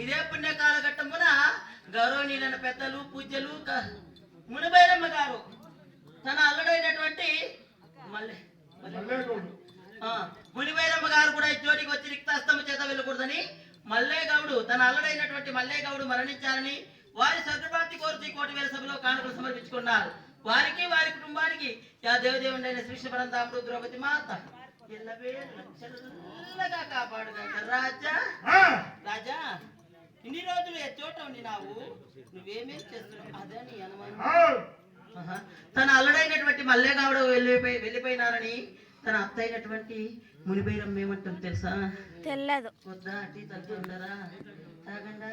ఇదే పుణ్యకాల ఘట్టమున గౌరవనీయులైన పెద్దలు పూజ్యులు మునిబైరమ్మ గారు తన అల్లుడైనటువంటి మునిబైరమ్మ గారు కూడా ఈ చోటికి వచ్చి రిక్తాస్తము చేత వెళ్ళకూడదని మల్లేగౌడు తన అల్లుడైనటువంటి మల్లేగౌడు మరణించారని వారి స్వర్గప్రాప్తి కోరుతూ 1,00,000 సభలో కానుకలు సమర్పించుకున్నారు. వారికి వారి కుటుంబానికి యా దేవదేవుడైన శ్రీకృష్ణ పరంధాముడు ద్రౌపది మాత ఎల్లవేళగా కాపాడుగా రాజా. రాజా ఇన్ని రోజులు ఏ చోట ఉండినావు, నువ్వేమేం చేస్తున్నావు అదే నీ అనుమానం. తన అల్లుడైనటువంటి మల్లేగౌడు వెళ్ళిపోయినారని తన అత్త అయినటువంటి మునిబైరమ్మ ఏమంటాం తెలుసా? తెల్లదు. వద్దా టీ తగ్గుండరా తాగండా